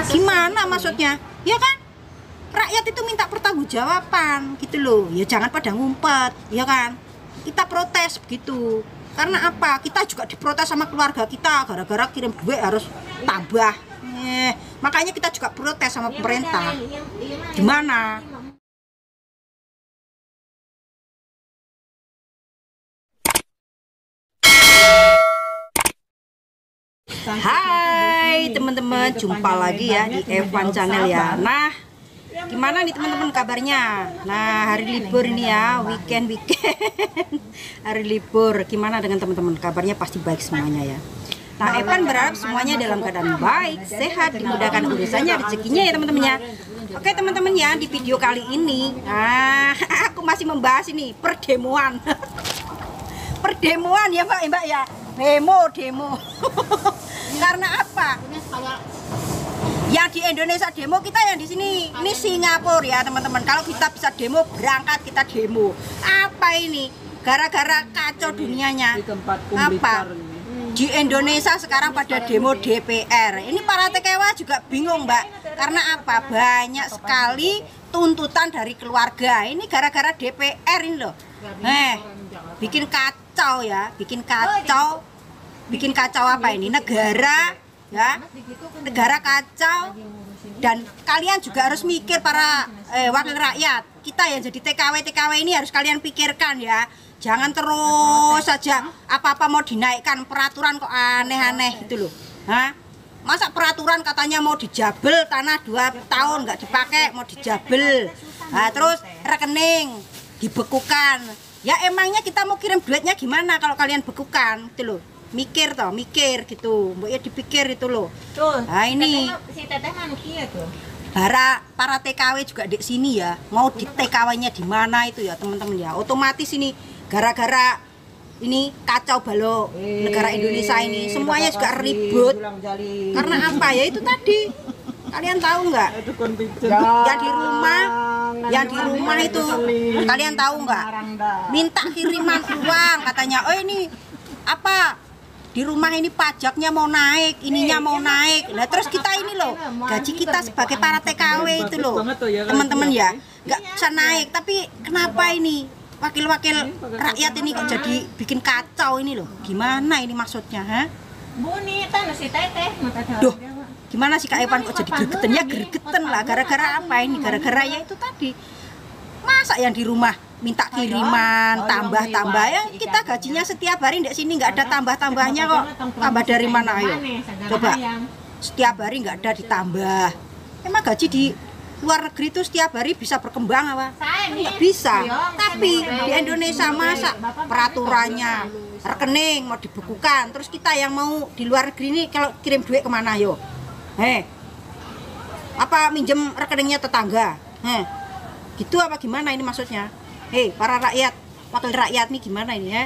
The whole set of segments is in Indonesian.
Gimana maksudnya? Ya kan? Rakyat itu minta pertanggungjawaban gitu loh. Ya jangan pada ngumpet, ya kan? Kita protes begitu. Karena apa? Kita juga diprotes sama keluarga kita gara-gara kirim duit harus tambah. Makanya kita juga protes sama pemerintah. Gimana? Hai teman-teman, jumpa lagi ya di Evan Channel ya. Nah, gimana nih teman-teman kabarnya? Nah, hari libur ini ya, weekend hari libur. Gimana dengan teman-teman? Kabarnya pasti baik semuanya ya. Nah, Evan berharap semuanya dalam keadaan baik, sehat, dimudahkan urusannya, rezekinya ya teman-teman ya. Oke teman-teman ya, di video kali ini aku masih membahas ini perdemoan. Perdemoan ya Mbak ya. Demo. Karena apa? Yang di Indonesia demo, kita yang di sini ini Singapura ya teman-teman. Kalau kita bisa demo, berangkat kita demo. Apa ini? Gara-gara kacau dunianya. Apa? Di Indonesia sekarang pada demo DPR. Ini para TKW juga bingung Mbak. Karena apa? Banyak sekali tuntutan dari keluarga. Ini gara-gara DPR ini loh. Bikin kacau ya, bikin kacau apa ini? Negara ya. Negara kacau, dan kalian juga harus mikir para wakil rakyat. Kita yang jadi TKW ini harus kalian pikirkan ya. Jangan terus saja apa-apa mau dinaikkan peraturan kok aneh-aneh gitu loh. Masa peraturan katanya mau dijabel tanah 2 tahun nggak dipakai mau dijabel. Terus rekening dibekukan. Ya emangnya kita mau kirim duitnya gimana kalau kalian bekukan gitu loh. Mikir gitu. Mbok ya dipikir itu loh. Tuh. Nah ini si Teteh manusia tuh. Para TKW juga di sini ya. Mau di TKW-nya di mana itu ya teman-teman ya. Otomatis ini gara-gara ini kacau balau negara Indonesia ini. Semuanya juga ribut. Karena apa ya itu tadi. Kalian tahu nggak? Yang di rumah itu kalian tahu nggak? Minta kiriman uang katanya. Oh ini apa? Di rumah ini pajaknya mau naik, ininya mau naik. Nah terus kita ini loh, gaji kita sebagai para TKW itu loh, teman-teman ya, nggak bisa naik. Tapi kenapa ini wakil-wakil rakyat ini kok jadi bikin kacau ini loh? Gimana ini maksudnya? Duh, gimana sih Kak Evan kok jadi gregetan? Ya gregetan lah, gara-gara apa ini? Gara-gara ya itu tadi. Masa yang di rumah minta kiriman, tambah-tambah ya kita gajinya setiap hari di sini nggak ada tambah-tambahnya kok. Tambah dari mana ayo? Coba. Setiap hari nggak ada ditambah. Emang gaji di luar negeri itu setiap hari bisa berkembang apa? Nggak bisa. Tapi di Indonesia masa peraturannya rekening mau dibekukan, terus kita yang mau di luar negeri ini kalau kirim duit kemana yo? Apa minjem rekeningnya tetangga? Gitu apa gimana ini maksudnya? Para rakyat, wakil rakyat nih gimana ini ya?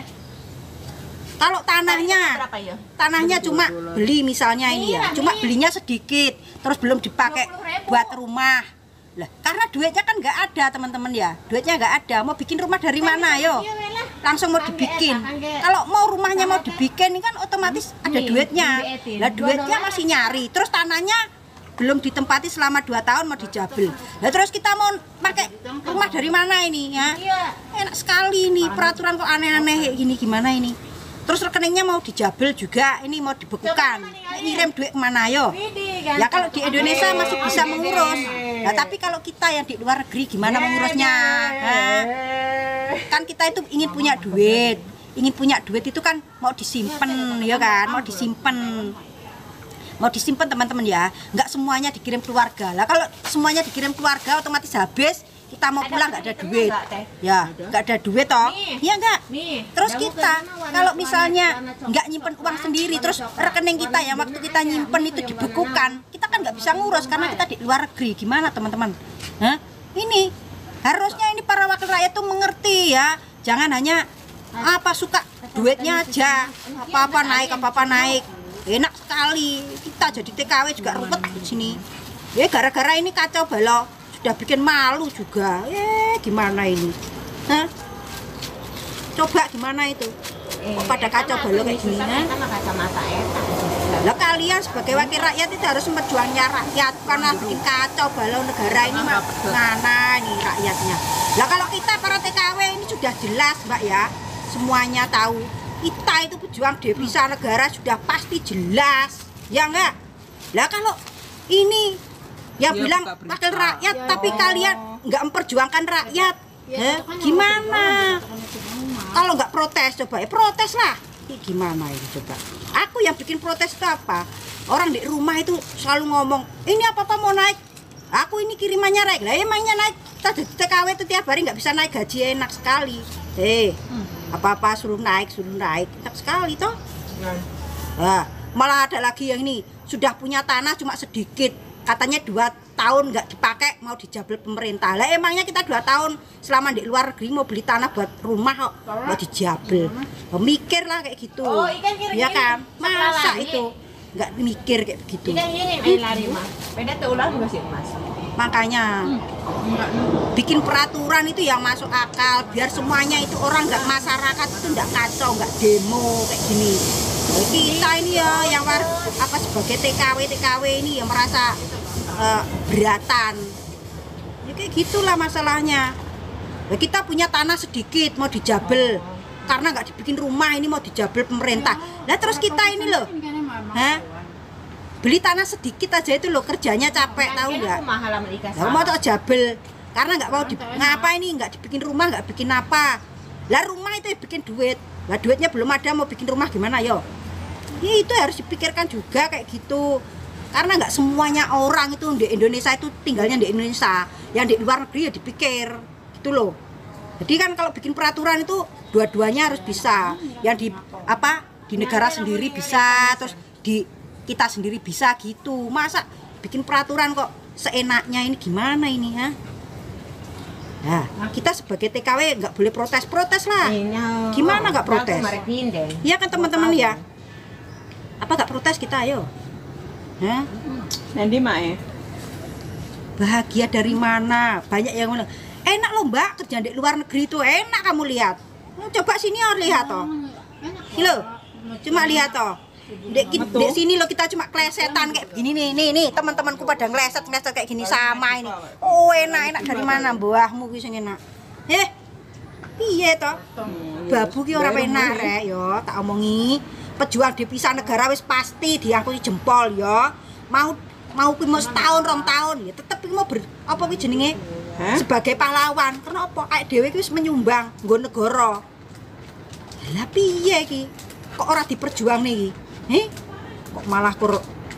Kalau tanahnya cuma beli misalnya ini ya, cuma belinya sedikit, terus belum dipakai buat rumah. Lah, karena duitnya kan nggak ada teman-teman ya, duitnya nggak ada. Mau bikin rumah dari mana yo? Langsung mau dibikin. Kalau mau rumahnya mau dibikin, ini kan otomatis ada duitnya. Lah duitnya masih nyari, terus tanahnya belum ditempati selama 2 tahun mau dijabel. Nah terus kita mau pakai rumah dari mana ini ya? Enak sekali ini peraturan kok aneh-aneh kayak gini, gimana ini? Terus rekeningnya mau dijabel juga, ini mau dibekukan. Ngirim duit kemana yo? Ya kalau di Indonesia masih bisa mengurus. Nah tapi kalau kita yang di luar negeri gimana mengurusnya? Kan kita itu ingin punya duit. Ingin punya duit itu kan mau disimpan ya kan? Mau disimpan teman-teman ya, nggak semuanya dikirim keluarga lah. Kalau semuanya dikirim keluarga otomatis habis, kita mau pulang nggak ada duit ya, nggak ada duit toh iya nggak. Terus kita kalau misalnya nggak nyimpen uang sendiri, terus rekening kita yang waktu kita nyimpen itu dibekukan, kita kan nggak bisa ngurus karena kita di luar negeri. Gimana teman-teman? Ini harusnya ini para wakil rakyat tuh mengerti ya, jangan hanya apa suka duitnya aja, apa-apa naik. Enak sekali, kita jadi TKW juga ruwet di sini. Ya gara-gara ini kacau balau, sudah bikin malu juga. Gimana ini? Coba gimana itu? Kok pada kacau balau kayak gini? Lah kalian sebagai wakil rakyat itu harus memperjuangnya rakyat, karena bikin kacau balau negara ini mana nih rakyatnya. Lah kalau kita para TKW ini sudah jelas Mbak ya, semuanya tahu. Kita itu pejuang devisa negara sudah pasti jelas, ya enggak? Lah kalau ini yang bilang wakil rakyat tapi kalian nggak memperjuangkan rakyat, gimana? Kalau nggak protes coba ya protes lah. Gimana ini coba? Aku yang bikin protes itu apa? Orang di rumah itu selalu ngomong, ini apa-apa mau naik. Aku ini kirimannya naik. Lah emangnya naik? Kita TKW itu tiap hari nggak bisa naik, gaji enak sekali. Apa-apa suruh naik, enak sekali toh. Nah, malah ada lagi yang ini sudah punya tanah cuma sedikit, katanya 2 tahun nggak dipakai mau dijabel pemerintah. Lah emangnya kita 2 tahun selama di luar negeri mau beli tanah buat rumah kok mau dijabel? Mikir lah kayak gitu, ya kan? Masa itu nggak mikir kayak begitu? Makanya bikin peraturan itu yang masuk akal, biar semuanya itu orang nggak, masyarakat itu nggak kacau, nggak demo kayak gini. Kita ini ya yang sebagai TKW ini yang merasa beratan ya kayak gitulah masalahnya. Ya, kita punya tanah sedikit mau dijabel karena nggak dibikin rumah, ini mau dijabel pemerintah. Nah terus kita ini loh beli tanah sedikit aja itu loh kerjanya capek, tahu nggak? Nah, mau tak jabel karena nggak mau ngapa ini nggak dibikin rumah, nggak bikin apa. Lah rumah itu bikin duit, lah duitnya belum ada mau bikin rumah gimana yo? Ya itu harus dipikirkan juga kayak gitu. Karena nggak semuanya orang itu di Indonesia itu tinggalnya di Indonesia, yang di luar negeri ya dipikir gitu loh. Jadi kan kalau bikin peraturan itu dua-duanya harus bisa, yang di negara sendiri bisa, terus di kita sendiri bisa gitu. Masa bikin peraturan kok seenaknya, ini gimana ini ha? Nah, kita sebagai TKW nggak boleh protes lah. Gimana nggak protes? Iya kan teman-teman ya? Apa nggak protes kita ayo? Nanti Mae bahagia dari mana? Banyak yang bilang enak loh Mbak kerja di luar negeri itu enak, kamu lihat. Coba sini lihat toh. Lo cuma lihat toh. Di sini lo kita cuma klesetan kayak begini nih teman-temanku pada ngeleset kayak gini sama ini. Oh enak dari mana buahmu wis enak. Piye toh? Babu ki ora penak rek yo, tak omongi. Pejuang devisa negara wis pasti diangkuti jempol ya. Mau kuwi mau setahun 2 tahun ya tetep iki mau apa kuwi jenenge? Sebagai pahlawan. Karena apa? Kayak dhewe iki wis menyumbang nggo negara. Lah piye iki? Kok ora diperjuangne iki? Kok malah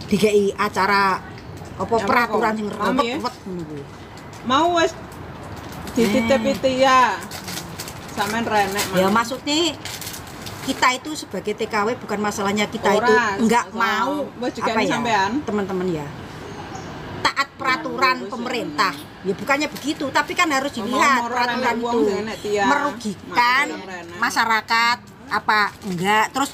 dikei acara apa peraturan sing ruwet ngono kuwi. Mau wis dititip ya. Sampean renek. Ya maksudnya kita itu sebagai TKW bukan masalahnya kita itu enggak mau apa ya teman-teman ya taat peraturan pemerintah ya, bukannya begitu, tapi kan harus dilihat peraturan itu merugikan masyarakat apa enggak. Terus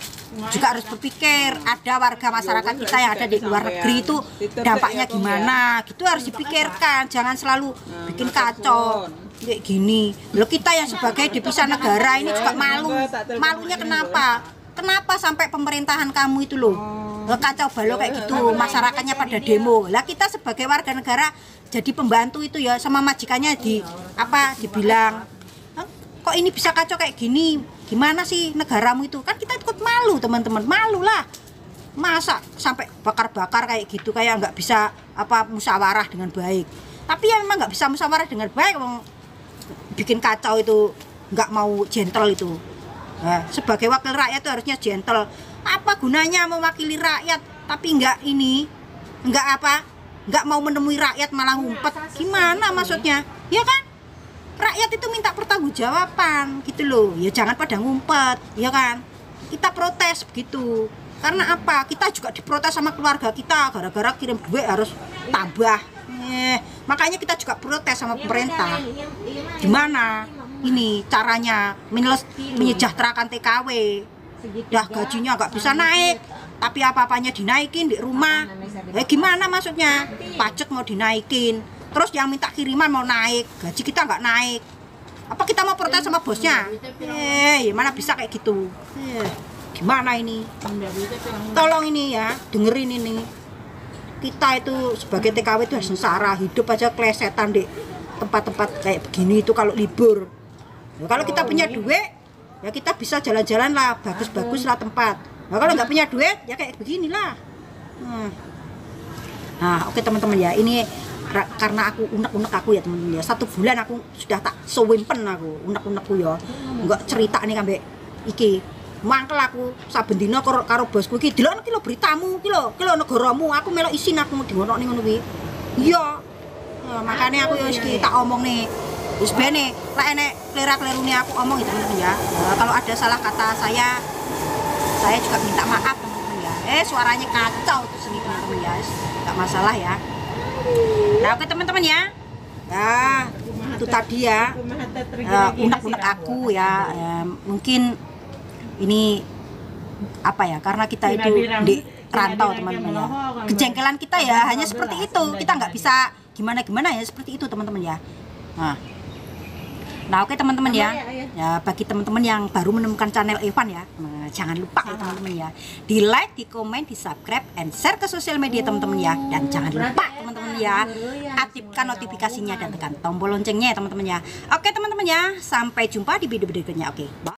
juga harus berpikir ada warga masyarakat kita yang ada di luar negeri itu dampaknya gimana gitu, harus dipikirkan, jangan selalu bikin kacau kayak gini. Loh kita yang sebagai devisa negara ini juga malunya kenapa sampai pemerintahan kamu itu loh kacau balau kayak gitu, masyarakatnya pada demo. Lah kita sebagai warga negara jadi pembantu itu ya sama majikannya dibilang kok ini bisa kacau kayak gini, gimana sih negaramu itu, kan kita ikut malu teman-teman, malu lah. Masa sampai bakar-bakar kayak gitu, kayak nggak bisa musyawarah dengan baik. Tapi ya memang nggak bisa musyawarah dengan baik, bikin kacau itu nggak mau gentle itu. Nah, sebagai wakil rakyat itu harusnya gentle. Apa gunanya mewakili rakyat tapi nggak mau menemui rakyat malah ngumpet, gimana maksudnya? Ya kan rakyat itu minta pertanggungjawaban gitu loh, ya jangan pada ngumpet, ya kan? Kita protes begitu. Karena apa? Kita juga diprotes sama keluarga kita gara-gara kirim duit harus tambah. Makanya kita juga protes sama pemerintah. Gimana ini caranya menyejahterakan TKW? Dah gajinya nggak bisa naik, tapi apa-apanya dinaikin di rumah. Gimana maksudnya? Pajak mau dinaikin, terus yang minta kiriman mau naik, gaji kita nggak naik. Apa kita mau protes sama bosnya? Ya mana bisa kayak gitu. gimana ini? Tolong ini ya, dengerin ini. Kita itu sebagai TKW itu sengsara, hidup aja klesetan di tempat-tempat kayak begini itu kalau libur. Ya, kalau kita punya duit, ya kita bisa jalan-jalan lah, bagus-bagus lah tempat. Nah, kalau nggak punya duit, ya kayak beginilah. Nah, oke teman-teman ya, ini karena aku unek-unek aku ya teman-teman ya. 1 bulan aku sudah tak sewimpen aku, unek-unekku ya. Nggak cerita nih kambe iki. Mangkel aku saben dina karo bosku iki, "Delok iki lho beritamu, iki lho negaramu, aku melok isin aku dingonokne ngono kuwi." Iya. Nah, makanya aku ya wis tak omong nih. Wis bene, lek enek klera-klerune aku omong ya teman-teman ya. Nah, kalau ada salah kata saya juga minta maaf teman-teman ya. Suaranya kacau tuh sini teman-teman ya. Enggak masalah ya. Nah, oke teman-teman ya. Ya, itu tadi ya. Unek-unek aku ya. Mungkin ini apa ya, karena kita itu di rantau teman-teman ya, kejengkelan kita ya hanya seperti itu, kita nggak bisa gimana-gimana ya, seperti itu teman-teman ya. Nah oke teman-teman ya, bagi teman-teman yang baru menemukan channel Evan ya, jangan lupa ya teman-teman ya, di like, di komen, di subscribe, and share ke sosial media teman-teman ya, dan jangan lupa teman-teman ya, aktifkan notifikasinya dan tekan tombol loncengnya ya teman-teman ya. Oke teman-teman ya, sampai jumpa di video berikutnya. Oke, bye.